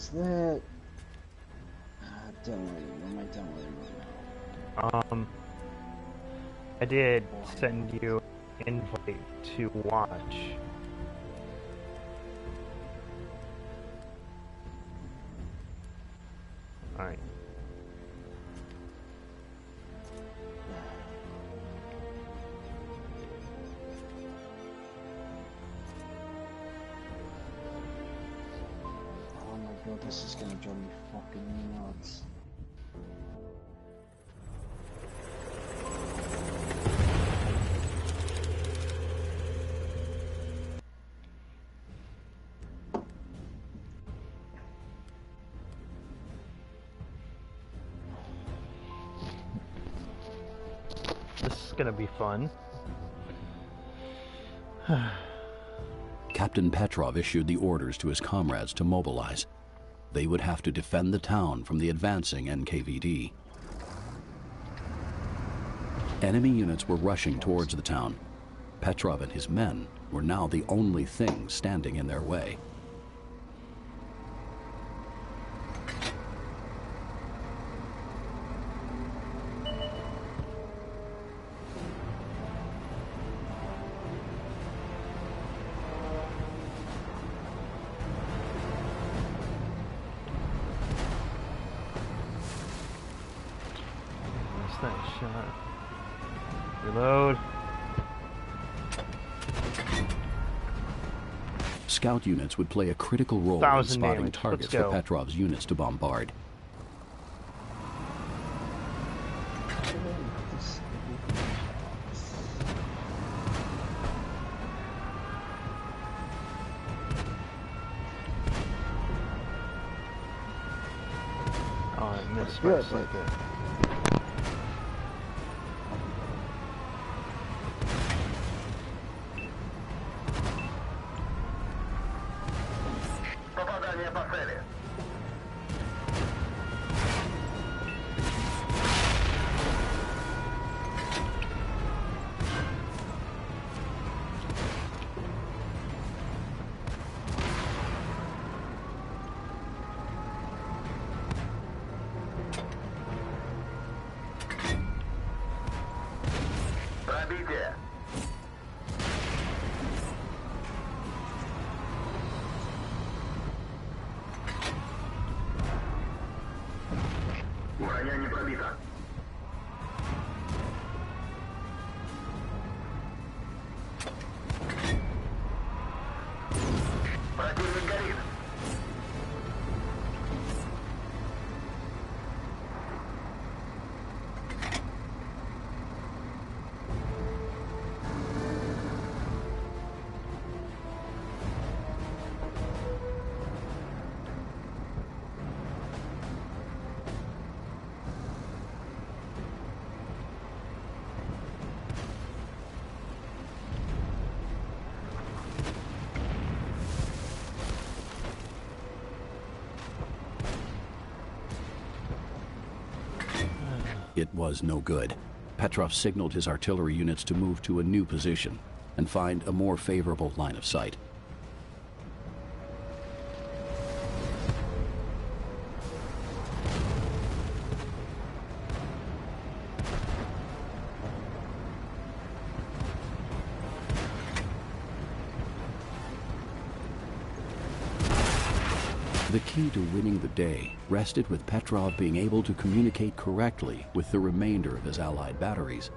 was that? Downloading. What am I downloading right now? I did send you an invite to watch. Alright. Oh my god, this is gonna drive me fucking nuts. This is gonna be fun. Captain Petrov issued the orders to his comrades to mobilize. They would have to defend the town from the advancing NKVD. Enemy units were rushing towards the town. Petrov and his men were now the only thing standing in their way. That shot. Reload. Scout units would play a critical role in spotting targets for Petrov's units to bombard. Oh, I missed by a second. It was no good. Petrov signaled his artillery units to move to a new position and find a more favorable line of sight. The key to winning the day rested with Petrov being able to communicate correctly with the remainder of his Allied batteries.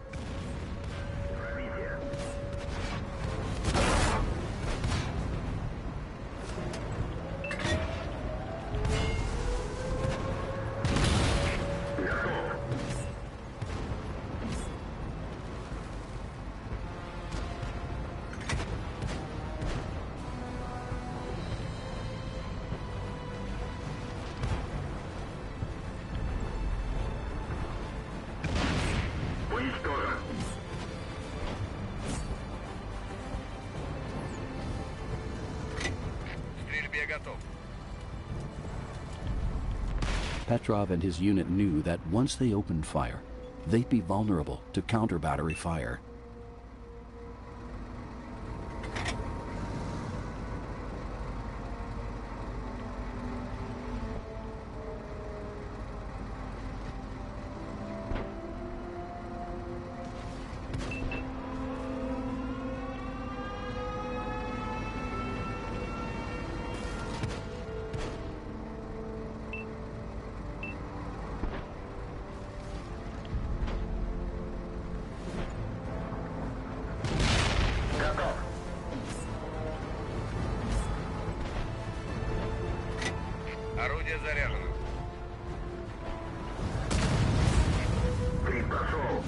Petrov and his unit knew that once they opened fire, they'd be vulnerable to counter-battery fire. Орудие заряжено. Крик прошел.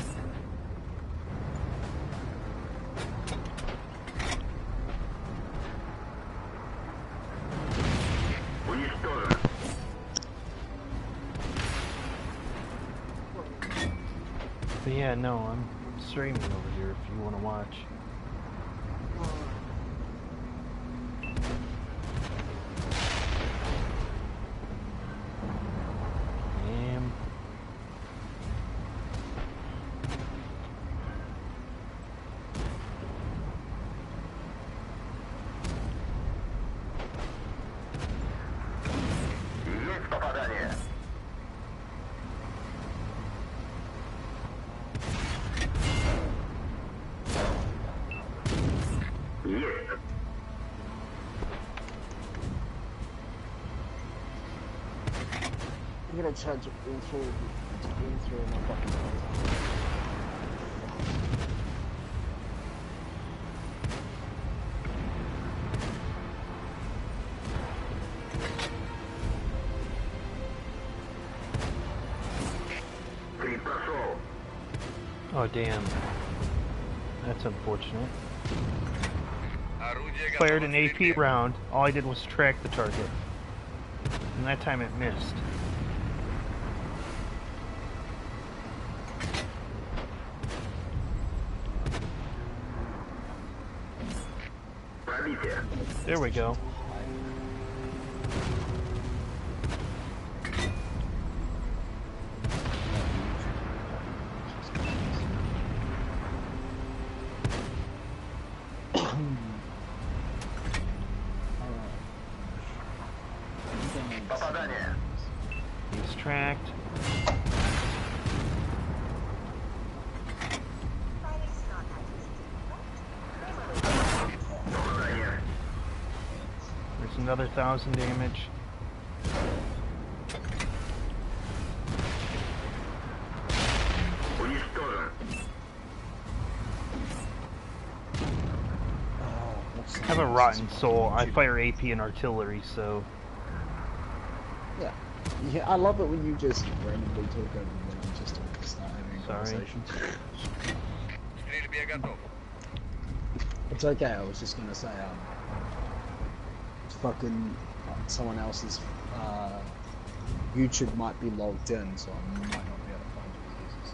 Уничтожен. But yeah, no, I'm streaming over here if you want to watch. Damn. Есть попадание. Есть. I'm gonna charge all through my fucking house. Крик прошел. Oh, damn. That's unfortunate. Орудие Fired готово an к AP стрельбе. round. All I did was track the target. And that time it missed. Пробитие. There we go. Попадание. He's tracked. Попадание. There's another 1,000 damage. Уничтожен. I have a rotten soul. I fire AP and artillery, so Yeah. Yeah, I love it when you just randomly talk over me when I'm just start having a Sorry. conversation. К стрельбе готов. It's okay, I was just gonna say, fucking someone else's YouTube might be logged in, so I might not be able to find your users.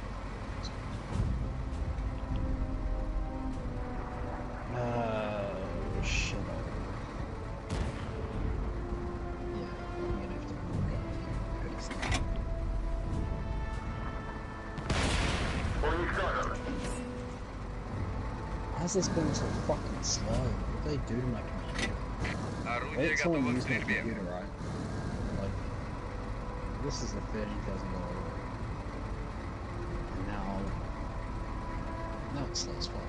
Oh, shit. Yeah, I'm gonna have to go here. Good stuff. Уничтожен. How's this going so fucking slow? What do they do to my computer? Орудие Let someone готово к use my стрельбе. computer, right? Like, this is a $13,000 and now it's slow as fuck.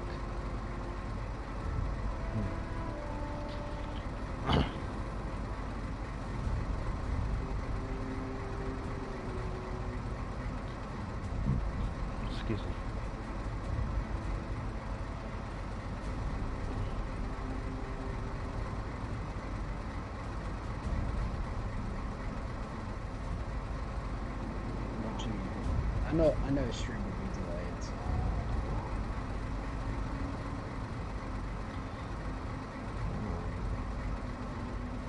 excuse me. I know a stream will be delayed. So.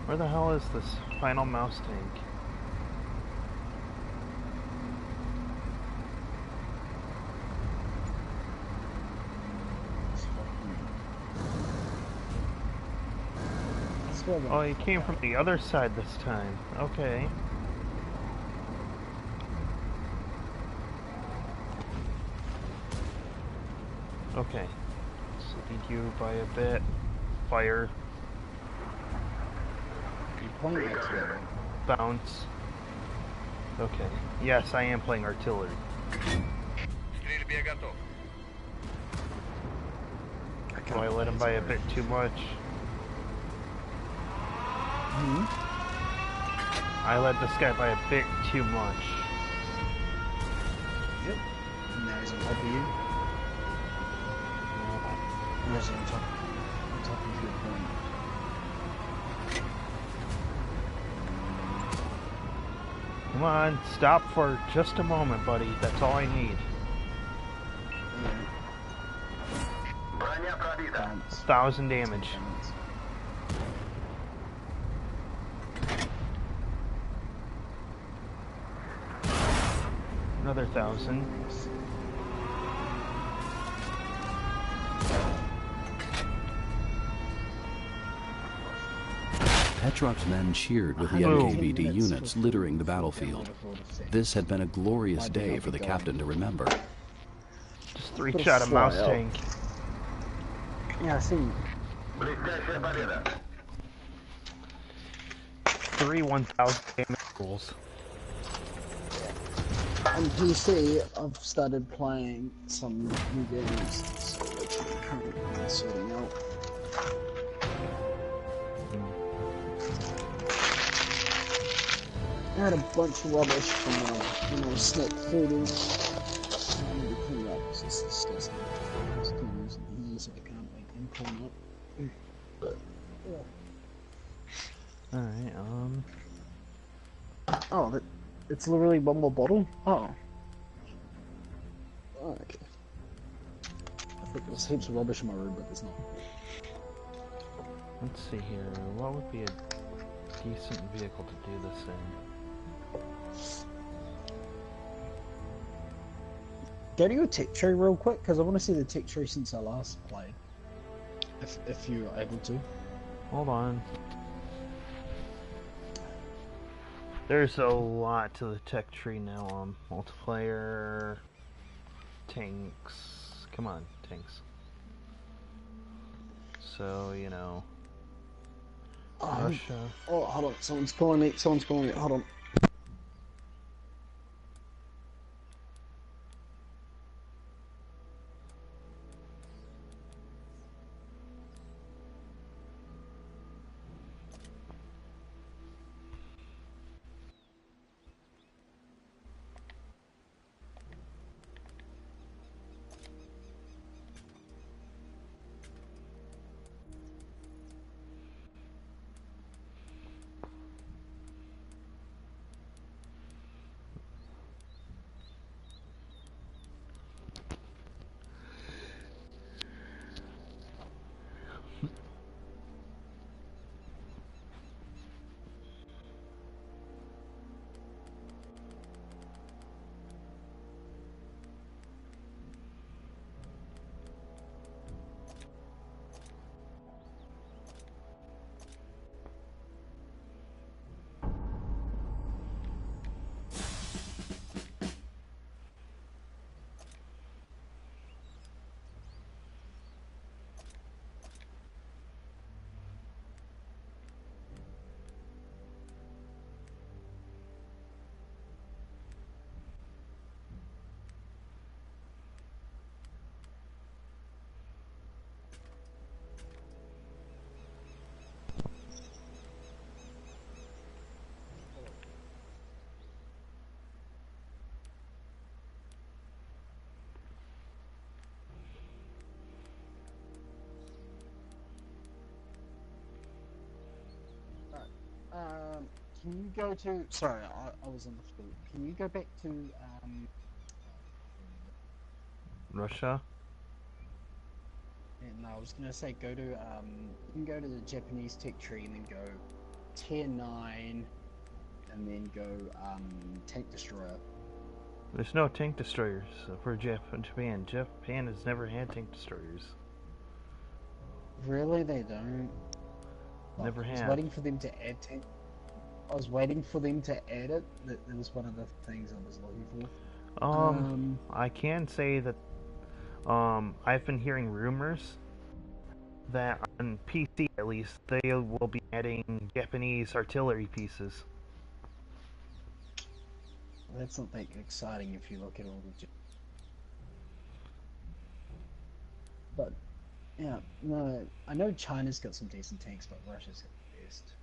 Where the hell is this final mouse tank? Oh, he came from the other side this time. Okay. Okay. So lead you by a bit. Fire. You point artillery. Bounce. Okay. Yes, I am playing artillery. К стрельбе готов. Do I let him by a bit too much? Hmm? I let this guy by a bit too much. Yep. Now he's on top of you. Or is he on top of your point? Come on, stop for just a moment, buddy. That's all I need. Броня пробита. Bounce. 1,000 damage. Bounce. Another 1,000. Petrov's men cheered with the Hello. NKVD units littering the battlefield. This had been a glorious day for the captain to remember. Just 3-shot a mouse tank. Yeah, I see. Блестящая победа. 3 1,000 damage rules. On PC, I've started playing some new games, so which I'm currently sorting out. I had a bunch of rubbish from when I was snake feeding. I need to clean up because it's disgusting. It's still using these, I can't make them clean up. But, yeah. Alright, Oh, it's literally one more bottle? Oh. Oh, okay. I thought there was heaps of rubbish in my room, but there's not. let's see here. What would be a decent vehicle to do this in? Go to your tech tree real quick, because I want to see the tech tree since I last played. If you're able to. Hold on. There's a lot to the tech tree now. Multiplayer, tanks. Come on, tanks. So, you know, Russia. Oh, hold on. Someone's calling me. Hold on. Can you go to... Sorry, I was on the speed. Can you go back to... Russia? No, I was going to say go to... you can go to the Japanese tech tree and then go tier 9 and then go tank destroyer. There's no tank destroyers for Japan. Japan has never had tank destroyers. Really? They don't? Never I was have. waiting for them to add tank... I was waiting for them to add it. That was one of the things I was looking for. I can say that I've been hearing rumors that on PC at least they will be adding Japanese artillery pieces. That's not that exciting if you look at all the... But, yeah, no, I know China's got some decent tanks, but Russia's got the best.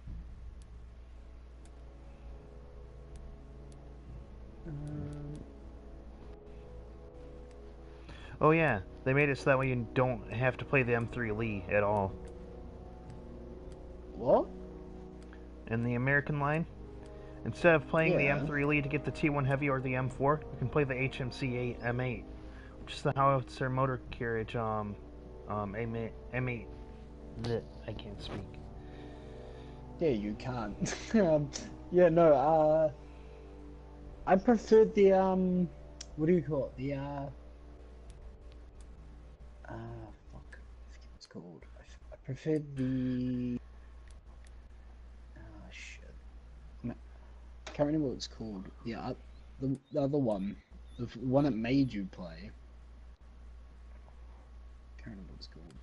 Oh yeah, they made it so that way you don't have to play the M3 Lee at all. What? In the American line, Instead of playing the Yeah. M3 Elite to get the T1 Heavy or the M4, you can play the HMC M8, which is the howitzer motor carriage. M8. I can't speak. Yeah, you can't. Yeah, no. I preferred the what do you call it? The fuck, I forget what it's called. I preferred the shit. No, I can't remember what it's called. The other one, the one that made you play. Can't remember what it's called.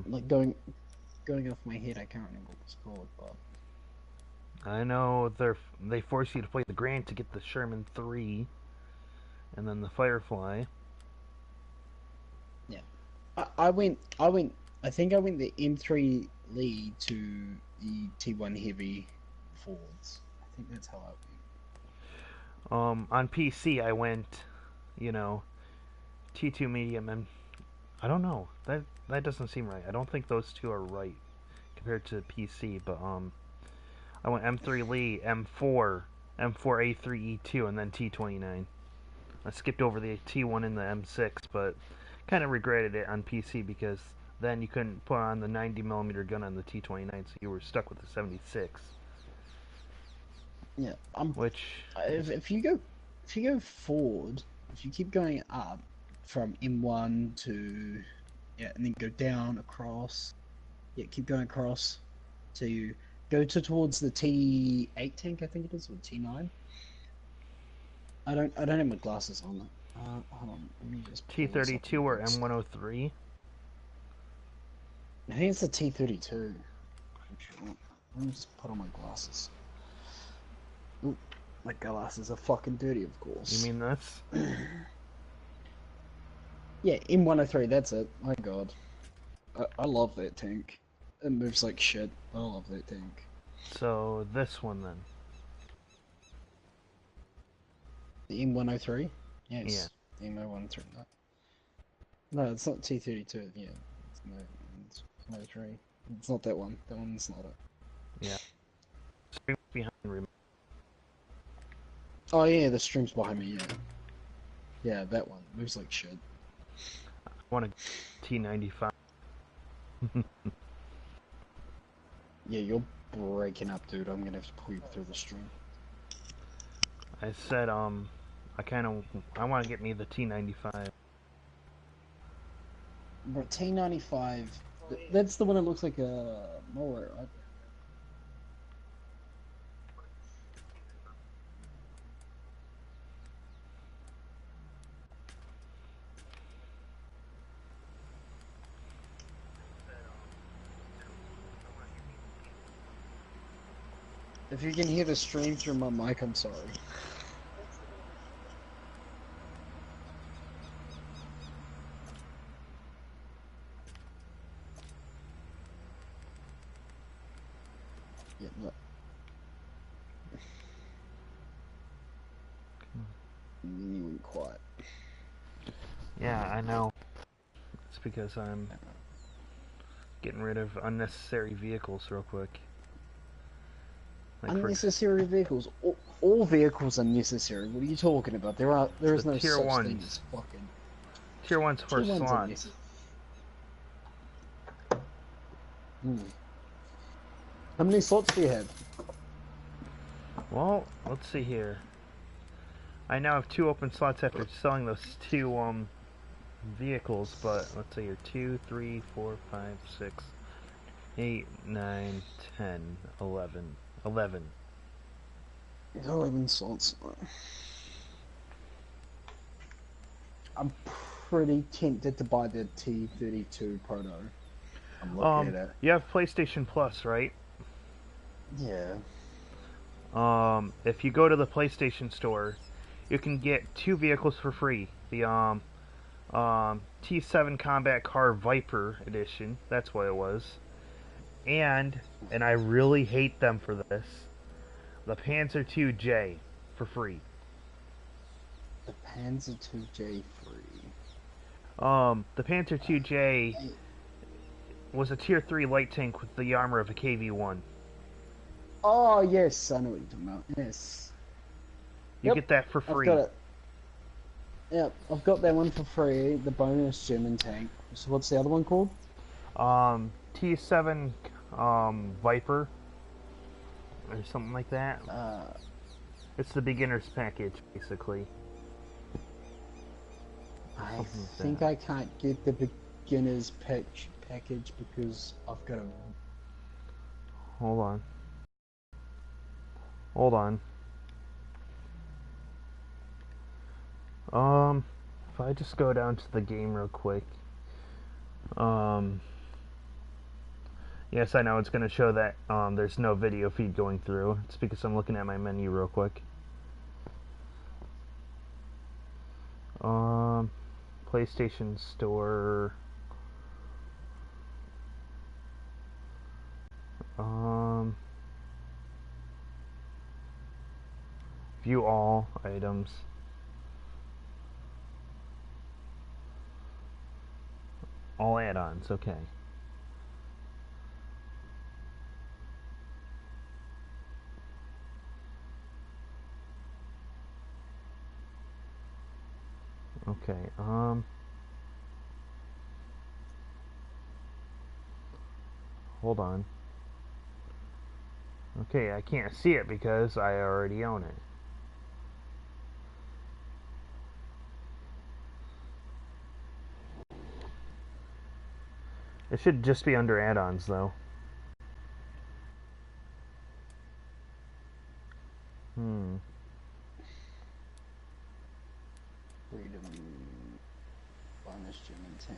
Like going off my head, I can't remember what it's called, but. I know they force you to play the Grant to get the Sherman 3, and then the Firefly. Yeah, I think I went the M3 Lee to the T1 Heavy Fords. I think that's how I went. On PC, I went, T2 Medium, and I don't know. That doesn't seem right. I don't think those two are right compared to PC, but I went M3 Lee, M4, M4A3 E2, and then T29. I skipped over the T1 in the M6, but kind of regretted it on PC because then you couldn't put on the 90mm gun on the T29, so you were stuck with the 76. Yeah, if you go forward, if you keep going up from M1 to and then go down across, keep going across to go towards the T8 tank, I think it is, or T9. I don't have my glasses on. Hold on, let me just T32 or M103. I think it's the T32. I'm sure. Let me just put on my glasses. Ooh, my glasses are fucking dirty, of course. You mean this? Yeah, M103, that's it. My god. I love that tank. It moves like shit. I love that tank. So, this one then. The M103? Yes. Yeah. The M103. No, it's not T32. Yeah. It's 103. It's not that one. That one's not it. Yeah. Streams behind remote. Oh yeah, the stream's behind me, yeah. Yeah, that one. Moves like shit. I want a T95. Yeah, you're breaking up, dude. I'm gonna have to pull you through the stream. I said, I want to get me the T95. But T95, that's the one that looks like a mower, right? If you can hear the stream through my mic, I'm sorry. Yeah, no. You went quiet. Yeah, I know. It's because I'm getting rid of unnecessary vehicles real quick. Like Unnecessary vehicles. All vehicles are necessary. What are you talking about? There is no tier such ones. thing as fucking. Tier 1's for Tier ones are slots. necessary. How many slots do you have? Well, let's see here. I now have 2 open slots after selling those 2 vehicles, but let's see here. 2, 3, 4, 5, 6, 8, 9, 10, 11. 11. 11 slots. I'm pretty tempted to buy the T32 Proto. I'm looking at it. You have PlayStation Plus, right? Yeah. If you go to the PlayStation Store, you can get 2 vehicles for free. The T7 Combat Car Viper Edition. That's what it was. And I really hate them for this, the Panzer II-J for free. The Panzer II-J free. The Panzer II-J was a tier 3 light tank with the armor of a KV-1. Oh yes, I know what you're talking about. Yes. You get that for I've free. got it. Yep, I've got that one for free. The bonus German tank. So what's the other one called? T7 Viper or something like that. It's the beginner's package, basically. I Something like think that. I can't get the beginner's package because I've got a. Hold on. Hold on. If I just go down to the game real quick. Yes, I know it's going to show that there's no video feed going through. It's because I'm looking at my menu real quick. PlayStation Store. View all items. All add-ons, okay. Okay, hold on. Okay, I can't see it because I already own it. It should just be under add-ons, though. Freedom bonus German tank.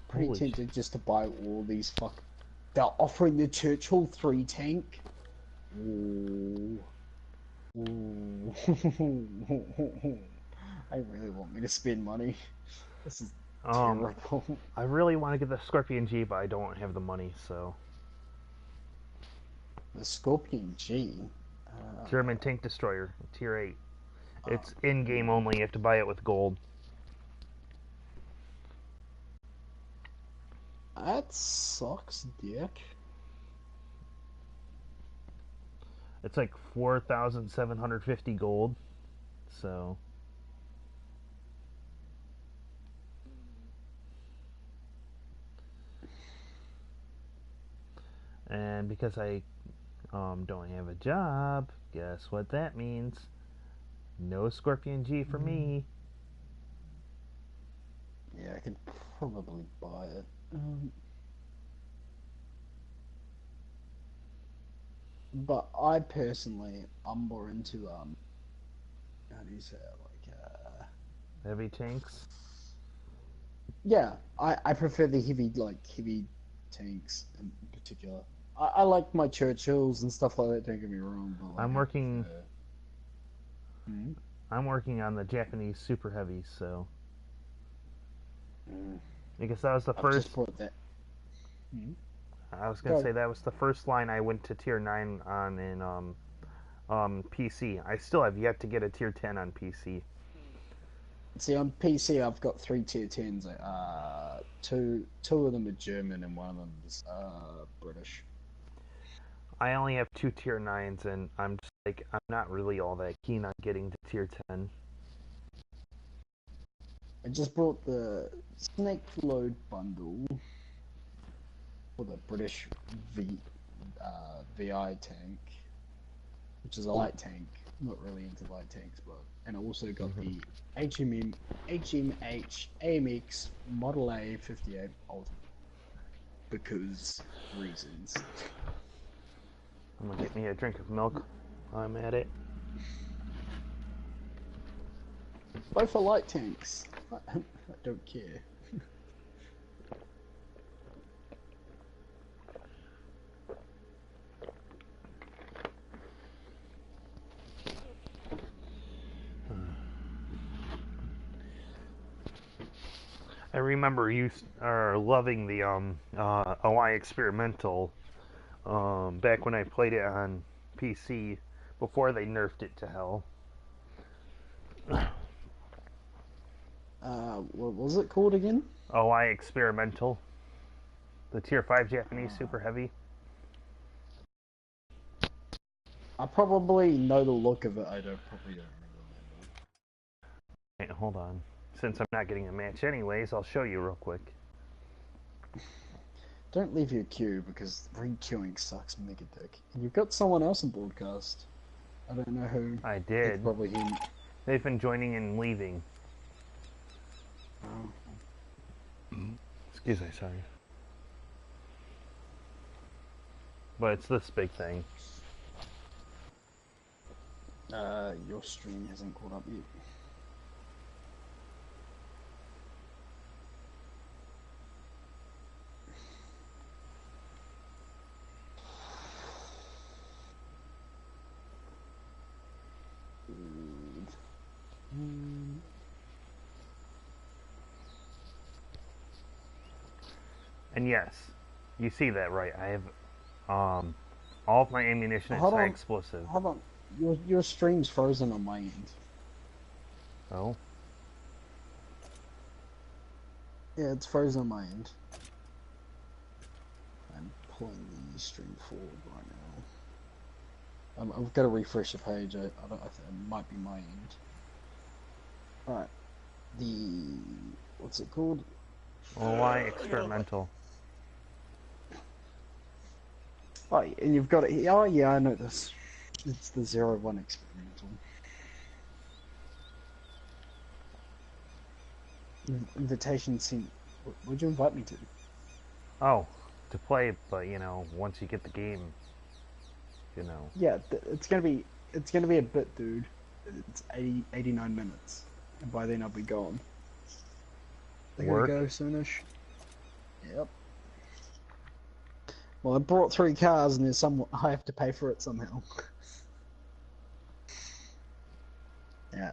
Pretty Holy tempted just to buy all these They're offering the Churchill 3 tank. Ooh. Ooh. I really want me to spend money. This is terrible. I really want to get the Scorpion G, but I don't have the money, so. The Scorpion G. German tank destroyer, tier 8. It's in-game only. You have to buy it with gold. That sucks, dick. It's like 4,750 gold. So. And because I don't have a job, guess what that means? No Scorpion G for me. Yeah, I could probably buy it. But I personally, I'm more into how do you say it? Heavy tanks. Yeah, I prefer the heavy tanks in particular. I like my Churchills and stuff like that. Don't get me wrong, but like I'm I working. prefer. Hmm? I'm working on the Japanese super heavies, so because that was the I've first. just bought that. Hmm? I was gonna Go. say that was the first line I went to tier 9 on in PC. I still have yet to get a tier 10 on PC. See, on PC, I've got three tier 10s. Two of them are German and one of them is British. I only have 2 tier 9s, and I'm just like I'm not really all that keen on getting to tier 10. I just bought the Snake Load bundle for the British VI tank, which is a light tank. I'm not really into light tanks, but and I also got the HMH AMX Model A 58 Ultimate because reasons. I'm gonna get me a drink of milk while I'm at it. Both are light tanks. I don't care. I remember you are loving the OI experimental back when I played it on PC before they nerfed it to hell. What was it called again? OI experimental. The tier 5 Japanese super heavy. I probably know the look of it. I probably don't remember. Wait, hold on. Since I'm not getting a match anyways, I'll show you real quick. Don't leave your queue because re-queuing sucks mega dick. And you've got someone else in broadcast. I don't know who. I It's did. probably him. They've been joining and leaving. Oh. Excuse me, sorry. But it's this big thing. Your stream hasn't caught up yet. And yes, you see that right. I have all of my ammunition is Hold high on. explosive. Hold on. Your stream's frozen on my end. Oh? Yeah, it's frozen on my end. I'm pulling the stream forward right now. I've got to refresh the page. I think it might be my end. Alright. What's it called? OI experimental. Oh, and you've got it. Oh, yeah, I know this. It's the 01 experimental. Invitation sent. What'd you invite me to? Oh, to play, but you know, once you get the game, you know. Yeah, it's gonna be a bit, dude. It's 89 minutes, and by then I'll be gone. They're gonna go soonish. Yep. Well, I brought 3 cars, and there's I have to pay for it somehow. Yeah.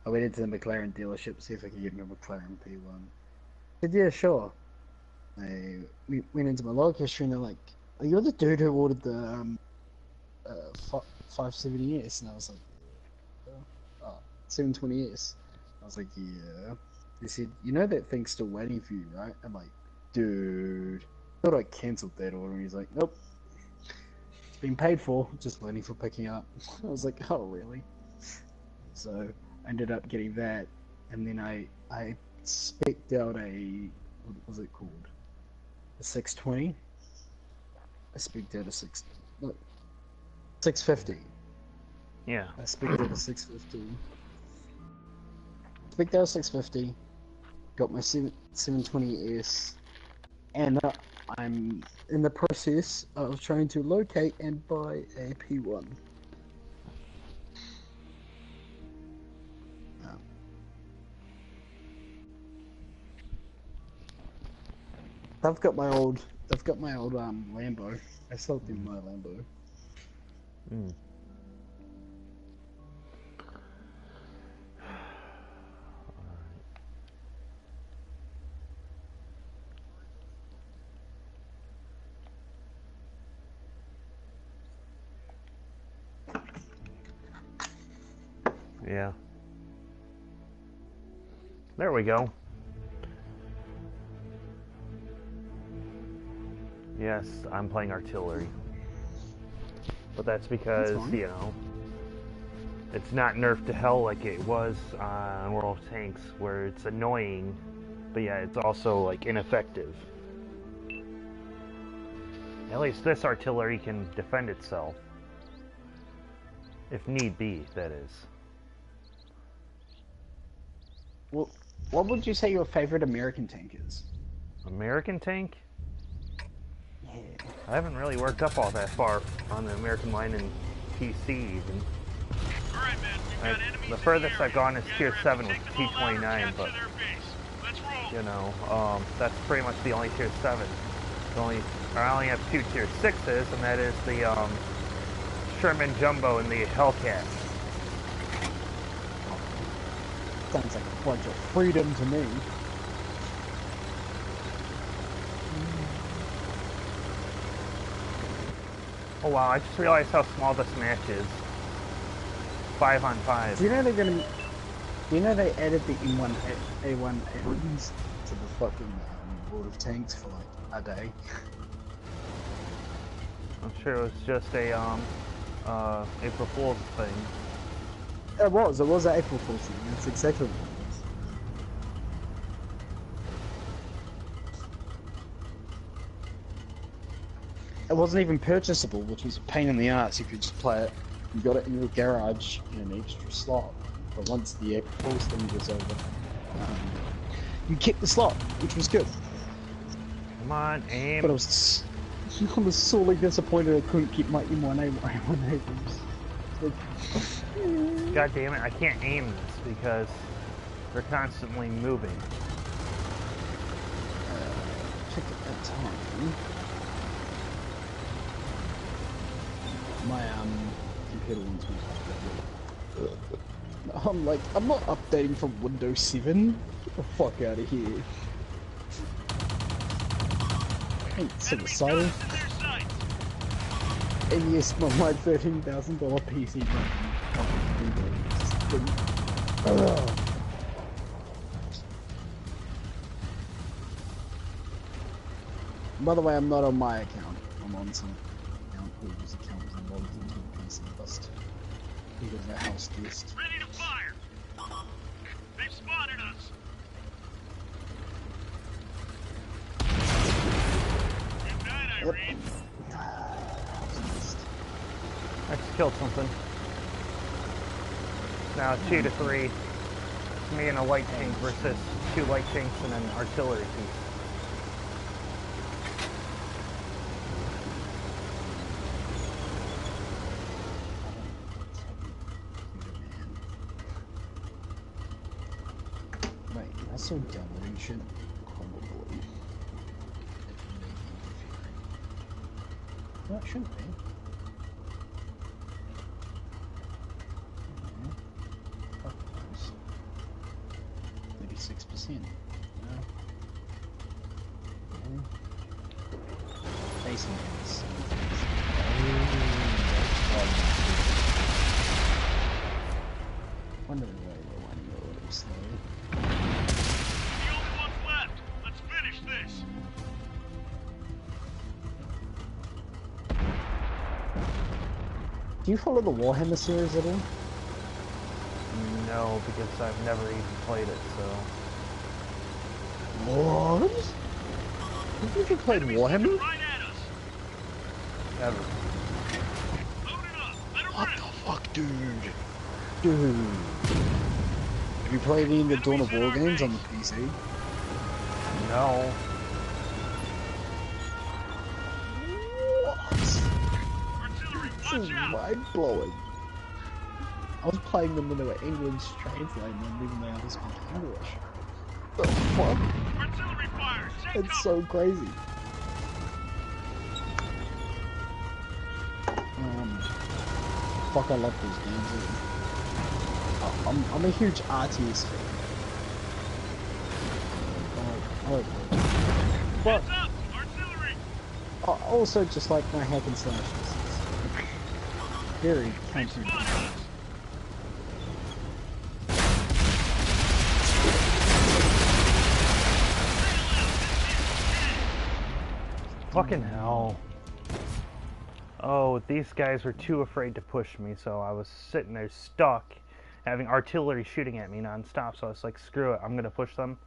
I went into the McLaren dealership to see if I could get me a McLaren P1. I said, yeah, sure. We went into my log history, and they're like, "Oh, you're the dude who ordered the 570S," and I was like, "Oh, 720S." I was like, "Yeah." They said, "You know that thing's still waiting for you, right?" I'm like, "Dude, I thought I cancelled that order." And he's like, "Nope, it's been paid for, just waiting for picking up." I was like, "Oh, really?" So I ended up getting that, and then I spec'd out what was it called? A 620. I spec'd out a 650. Yeah. I spec'd out a 650. Spec'd out a 650. Got my 720S, and I'm in the process of trying to locate and buy a P1. I've got my old Lambo. I sold them my Lambo. Mm. Yeah. There we go. Yes, I'm playing artillery. But that's because, you know, it's not nerfed to hell like it was on World of Tanks, where it's annoying, but yeah, it's also, like, ineffective. At least this artillery can defend itself. If need be, that is. Well, what would you say your favorite American tank is? American tank? Yeah. I haven't really worked up all that far on the American line in PC even. Alright, man, The furthest I've gone is tier 7 with T-29, but, you know, that's pretty much the only tier 7. I only have 2 tier 6s, and that is the Sherman Jumbo and the Hellcat. Sounds like a bunch of freedom to me. Oh wow, I just realized how small this match is. 5 on 5. Do you know they're gonna? Do you know they added the M1 A1 A1s to the fucking World of Tanks for like a day? I'm sure it was just a April Fool's thing. It was an April Fool's thing. That's exactly what it was. It wasn't even purchasable, which was a pain in the ass. You could just play it. You got it in your garage in an extra slot. But once the April Fool's thing was over, you kept the slot, which was good. Come on, aim. But I was sorely disappointed I couldn't keep my M1A1 Abrams. God damn it, I can't aim this because they're constantly moving. Check at that time. My computer wants me to I'm not updating from Windows 7. Get the fuck out of here. Ain't suicidal. And yes, my $13,000 PC running. By the way, I'm not on my account. I'm on some account whose account is logged into the PC list. Because of a house guest. Ready to fire! They've spotted us! Good night, Irene. I just killed something. Now it's 2 to 3. It's me and a light tank versus 2 light tanks and an artillery piece. Wait, that's so downloading shit. Probably. No, it shouldn't be. 36%. No. Face hands. Wonder why you're running a little slow. The only one's left. Let's finish this. Do you follow the Warhammer series at all? No, because I've never even played it, so... What? Have you played Warhammer? Right at us. Ever. Load it up. Let it What rip. the fuck, dude? Dude. Have you played any of the Dawn of War games on the PC? No. What? Artillery, This watch is out. mind-blowing. I was playing them when they were English translating them, even though I don't speak English. The fuck? Artillery fire. Take It's cover. so crazy. Fuck, I love those games. I'm a huge RTS fan. But Heads up. Artillery. I also just like my hack and slashes. Very They've counter. spotted us. Fucking hell. Oh, these guys were too afraid to push me, so I was sitting there stuck, having artillery shooting at me non-stop, so I was like, screw it, I'm gonna push them.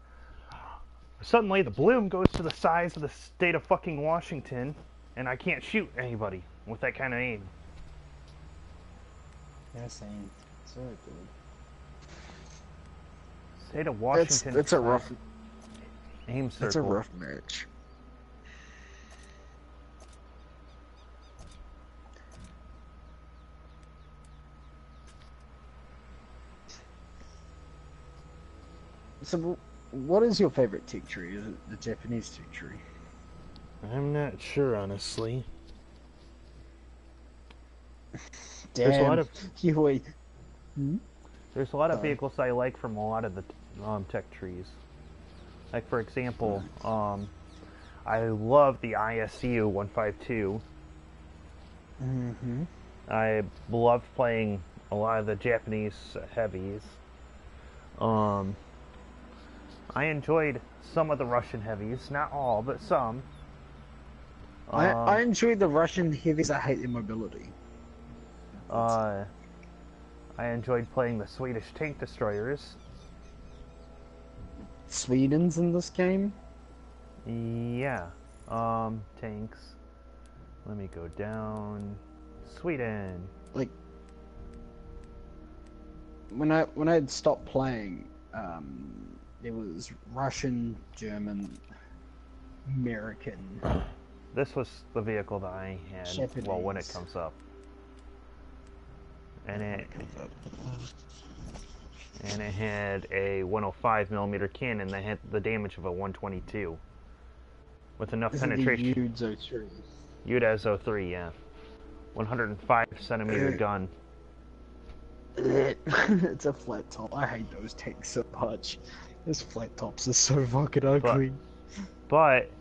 Suddenly, the bloom goes to the size of the state of fucking Washington, and I can't shoot anybody with that kind of aim. Yeah, same. So good. State of Washington. It's a rough. aim circle. It's a rough match. So, what is your favorite tech tree? Is it the Japanese tech tree? I'm not sure, honestly. Damn. There's a lot of Huey. There's a lot of Sorry. vehicles I like from a lot of the tech trees. Like for example, I love the ISU 152. Mm-hmm. I love playing a lot of the Japanese heavies. I enjoyed some of the Russian heavies, not all, but some. I enjoy the Russian heavies. I hate their mobility. I enjoyed playing the Swedish tank destroyers. Sweden's in this game. Yeah. Tanks. Let me go down. Sweden. Like when I had stopped playing, there was Russian, German, American. This was the vehicle that I had. Japanese. Well, when it comes up. And it had a 105mm cannon that had the damage of a 122 with enough This penetration. Is the Uzo 3. Udazo 3, yeah. 105cm gun. It's a flat top. I hate those tanks so much. Those flat tops are so fucking ugly. But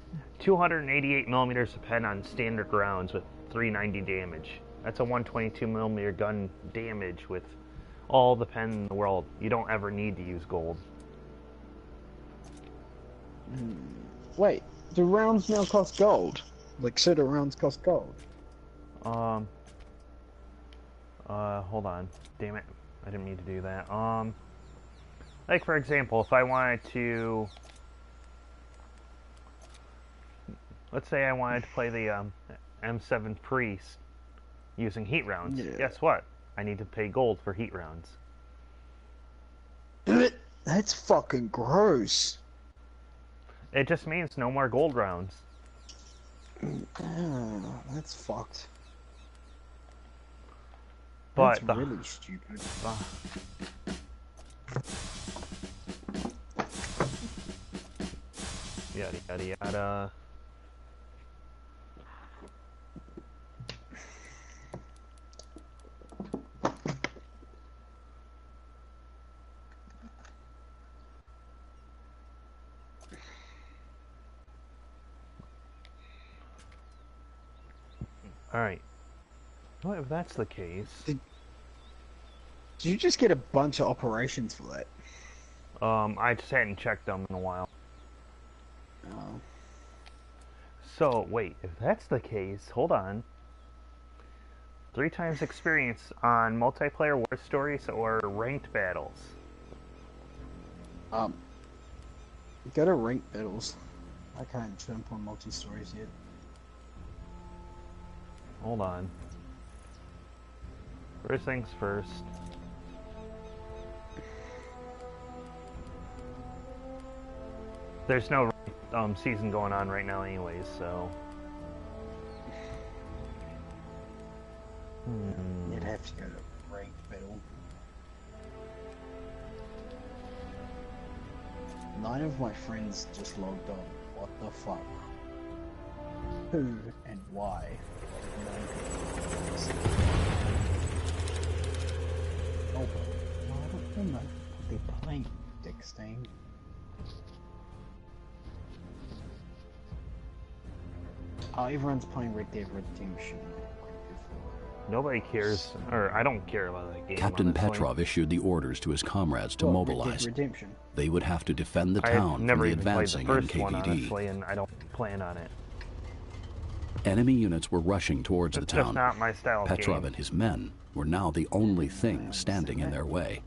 288mm of pen on standard rounds with 390 damage. That's a 122mm gun damage with all the pen in the world. You don't ever need to use gold. Wait, do rounds now cost gold? Like soda rounds cost gold? Hold on. Damn it. I didn't mean to do that. Like for example, if I wanted to... Let's say I wanted to play the M7 Priest using heat rounds. Yeah. Guess what? I need to pay gold for heat rounds. That's fucking gross. It just means no more gold rounds. That's fucked. But That's really stupid. Yada yada yada. Alright. Well, if that's the case... Did you just get a bunch of operations for that? I just hadn't checked them in a while. Oh. So, wait, if that's the case, hold on. 3 times experience on multiplayer war stories or ranked battles? Go to ranked battles. I can't jump on multi-stories yet. Hold on. First things first. There's no season going on right now anyways, so... You'd have to go to ranked battle. 9 of my friends just logged on. What the fuck? Who and why? Oh, but I don't know what they're playing, Dick Stain. Oh, everyone's playing Red Dead Redemption. Nobody cares, or I don't care about that game. Captain honestly. Petrov issued the orders to his comrades to mobilize. Red Dead Redemption. They would have to defend the I've town from never the even played the advancing first one, NKVD. honestly, and I don't plan on it. Enemy units were rushing towards It's the just town. not my style of Petrov game. and his men were now the only thing standing in their way.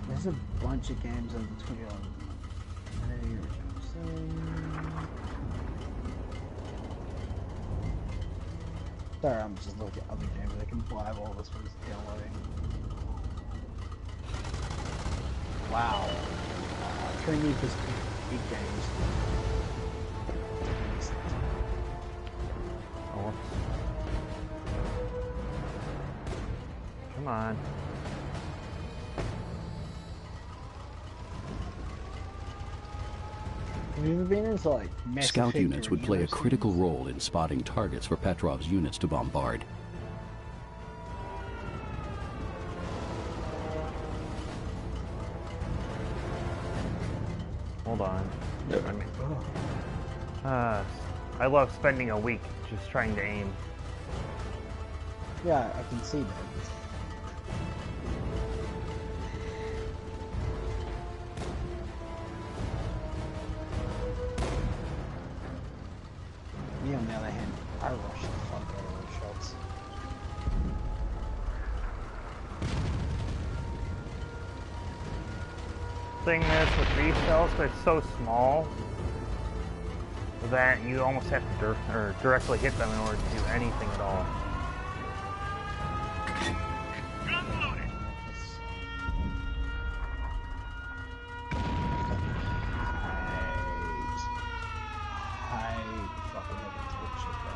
There's a bunch of games on the Twitter. Sorry, I'm just looking at other games I can buy while this was downloading. Wow. 3 Need for Speed games. Oh. Come on. Have you ever been into like Mass Scout Effect units or would play a Heroes critical series? role in spotting targets for Petrov's units to bombard. Hold on. I love spending a week just trying to aim. Yeah, I can see that. Me, on the other hand, I rush the fuck out of those shots. Thing is with these shells, they're so small that you almost have to directly hit them in order to do anything at all. Gun loaded. I fucking love the torture, bro.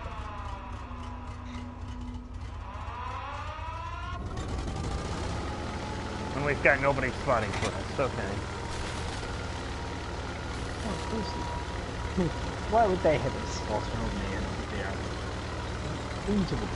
And we've got nobody spotting for us, okay. Oh, of course they do. Why would they have a spotter on me and there? Into the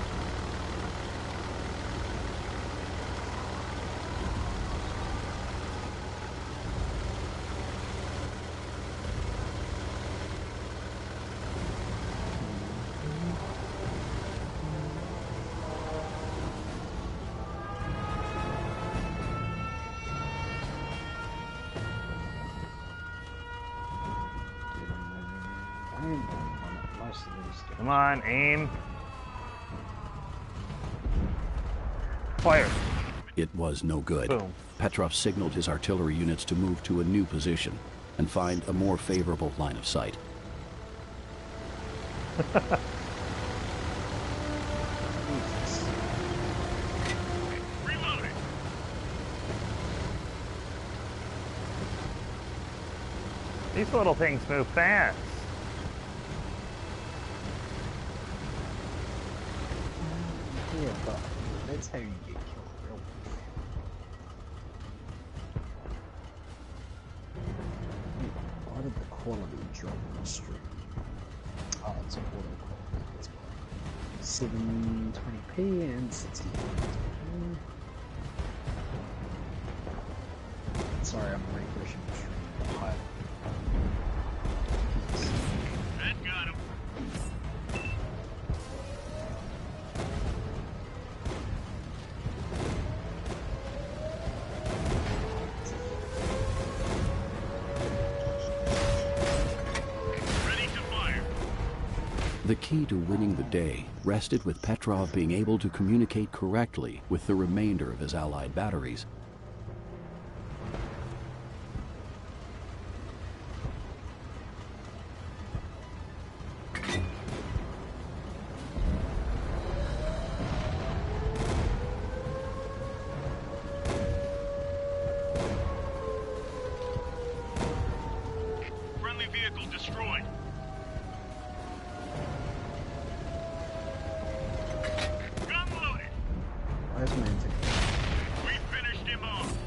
Come on, aim. Fire. It was no good. Boom. Petrov signaled his artillery units to move to a new position and find a more favorable line of sight. Reloading. These little things move fast. Yeah, but that's how you get killed, real. Why did the quality drop in the stream? Oh, it's auto quality. That's why. 720p and 60. Sorry, I'm refreshing the stream. Hi. That got him. Ready to fire. The key to winning the day rested with Petrov being able to communicate correctly with the remainder of his Allied batteries. Friendly vehicle destroyed. Gun loaded. Where's my antic? We finished him off.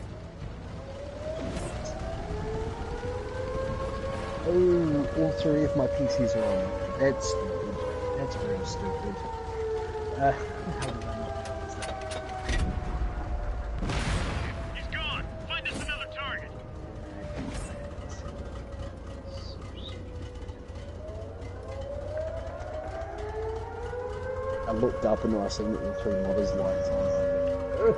Oh, all three of my PCs are on. That's stupid. That's very stupid. How did I not notice that? He's gone. Find us another target. I looked up and I seen that all three modders lights on. No.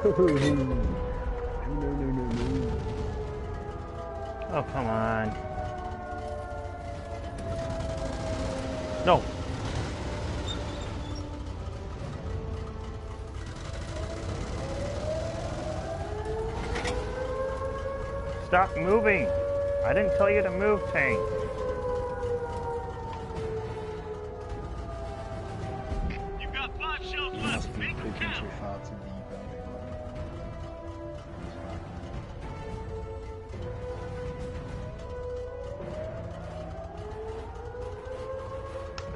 Oh, come on. No. Stop moving. I didn't tell you to move, tank. You've got 5 shells Must left. be Make them creeping count. too far to the building.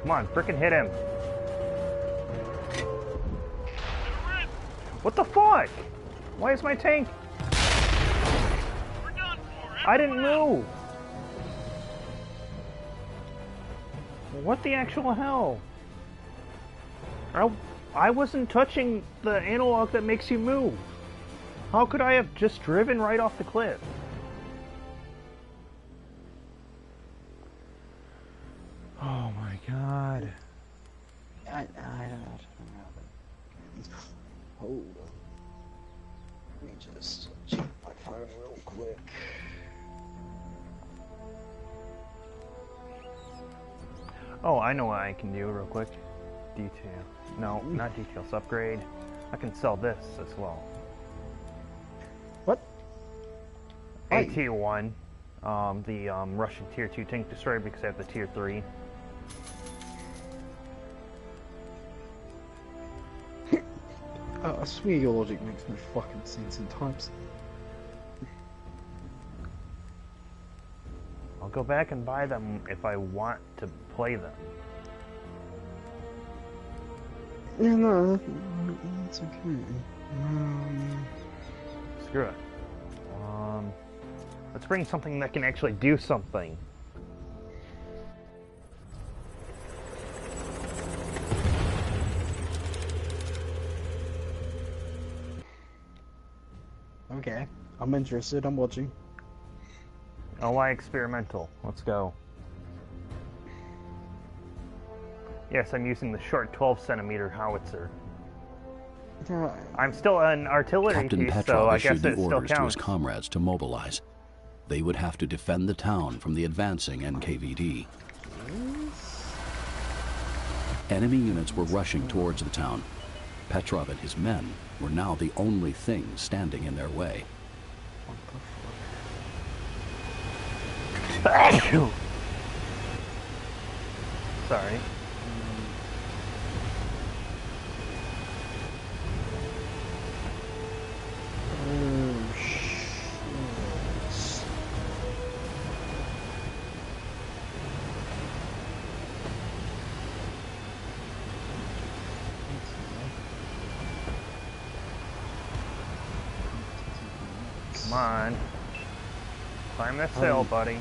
Come on, frickin' hit him. What the fuck? Why is my tank? We're done for. I didn't Everyone out. move. What the actual hell? I wasn't touching the analog that makes you move. How could I have just driven right off the cliff? god. I don't know. Hold on. Let me just check my phone real quick. Oh, I know what I can do real quick. Detail. No, not details. Upgrade. I can sell this as well. What? AT-1. The Russian Tier 2 tank destroyer because I have the Tier 3. I swear your logic makes no fucking sense in types. I'll go back and buy them if I want to play them. Yeah, no, it's okay. Screw it. Let's bring something that can actually do something. Okay, I'm interested. I'm watching. LI experimental. Let's go. Yes, I'm using the short 12-centimeter howitzer. I'm still an artillery Captain piece, Petrov so I issued guess the it still orders to his counts. comrades to mobilize. They would have to defend the town from the advancing NKVD. Enemy units were rushing towards the town. Petrov and his men were now the only things standing in their way. Sorry. Oh, shit. Come on. Climb that hill, buddy.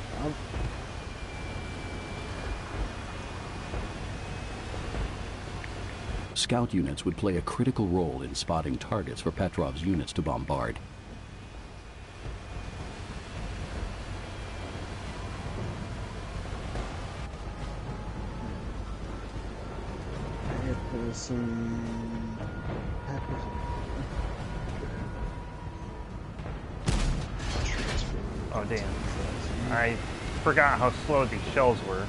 Scout units would play a critical role in spotting targets for Petrov's units to bombard. Oh, damn. I forgot how slow these shells were.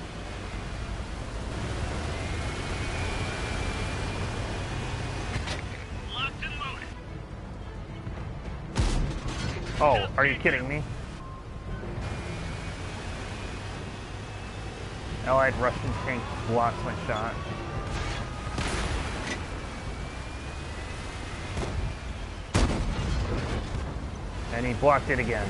Locked and loaded. Oh, are you kidding me? Allied Russian tank blocks my shot. And he blocked it again.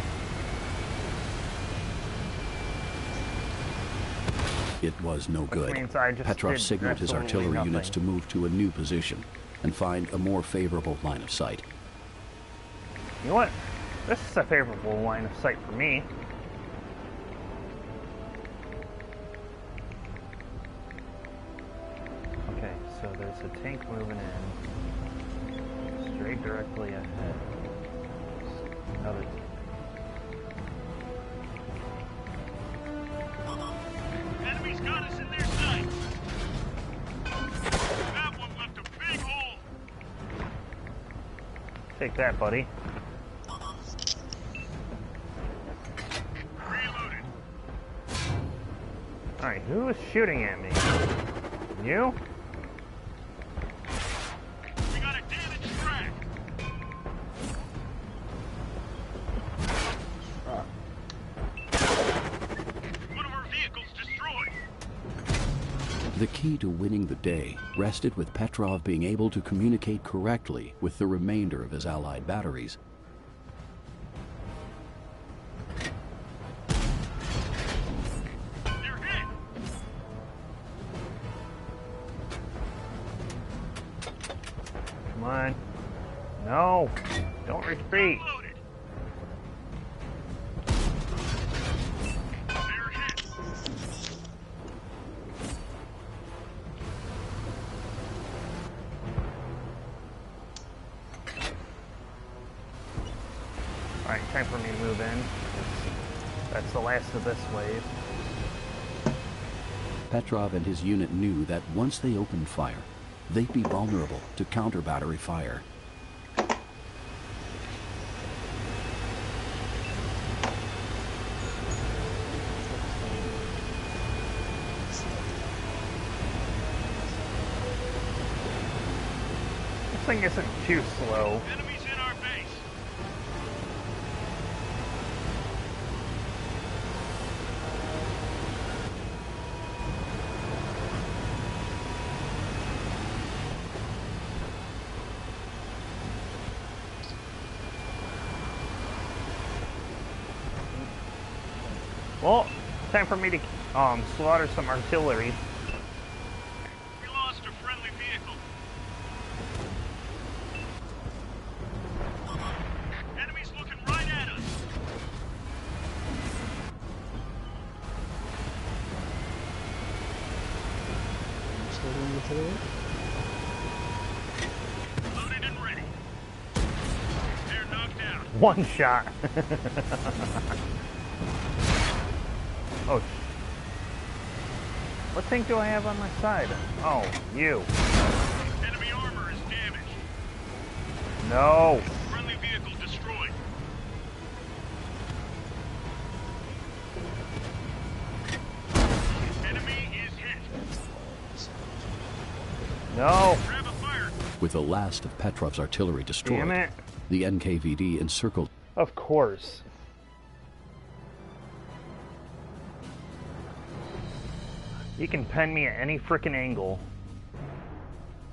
It was no good. means I just Petrov did signaled his absolutely artillery units to nothing. move to a new position and find a more favorable line of sight. You know what? This is a favorable line of sight for me. Okay, so there's a tank moving in. Straight directly ahead. Another tank. Enemy's got us in their sights. That one left a big hole. Take that, buddy. Reloaded. Alright, who is shooting at me? You? We got a damaged track. One of our vehicles destroyed. The key to winning the day rested with Petrov being able to communicate correctly with the remainder of his Allied batteries. They're hit. Come on. No! Don't retreat! Loaded. They're hit. Alright, time for me to move in. That's the last of this wave. Petrov and his unit knew that once they opened fire, they'd be vulnerable to counter-battery fire. This thing isn't too slow. Enemies in our base. Well, time for me to slaughter some artillery. We lost a friendly vehicle. Enemies looking right at us. Still doing the artillery? Loaded and ready. They're knocked out. One shot. Oh. What thing do I have on my side? Oh, you. Enemy armor is damaged. No. Friendly vehicle destroyed. Enemy is hit. No. Grab a fire. With the last of Petrov's artillery destroyed, Damn it. the NKVD encircled. Of course. You can pen me at any frickin' angle.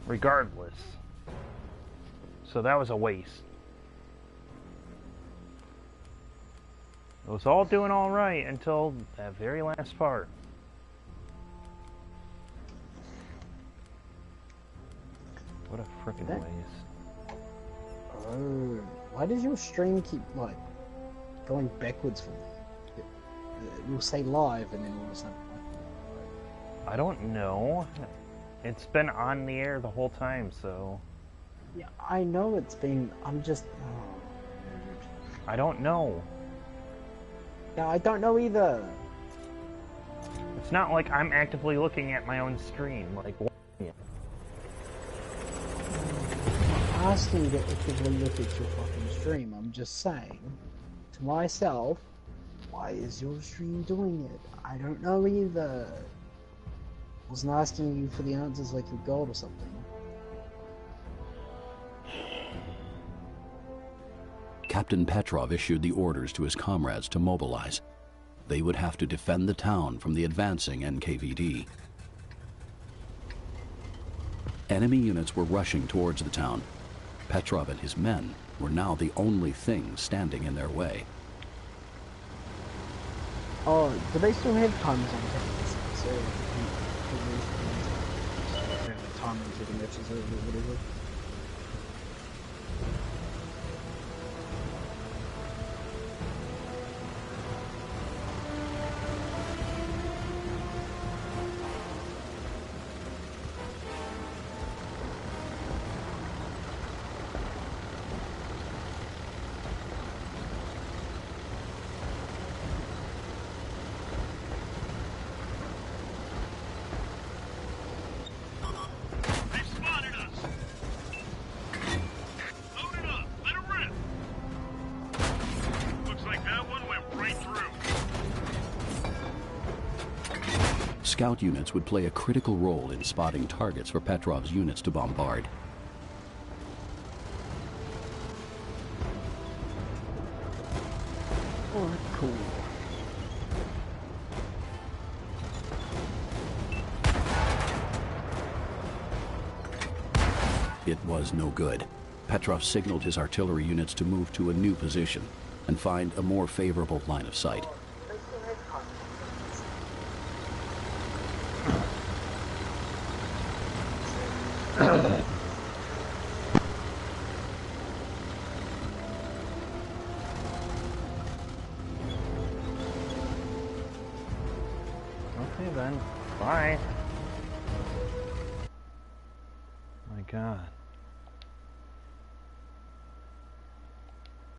Regardless. So that was a waste. It was all doing alright until that very last part. What a frickin' That- waste. Oh, why does your stream keep like going backwards from it? It will say live and then all of a sudden. I don't know. It's been on the air the whole time, so... Yeah, I know it's been. I'm just. Oh, I don't know. yeah, I don't know either. It's not like I'm actively looking at my own screen. Like, what? I'm asking you to actively look at your fucking stream. I'm just saying to myself, why is your stream doing it? I don't know either. I wasn't asking you for the answers like your gold or something. Captain Petrov issued the orders to his comrades to mobilize. They would have to defend the town from the advancing NKVD. Enemy units were rushing towards the town. Petrov and his men were now the only thing standing in their way. Oh, do they still have timers on tanks? So, time until the match is over or whatever. They've spotted us. Load it up. Let it rip. Looks like that one went right through. Scout units would play a critical role in spotting targets for Petrov's units to bombard. Oh, cool. It was no good. Petrov signaled his artillery units to move to a new position and find a more favorable line of sight. Okay then. Bye. My god.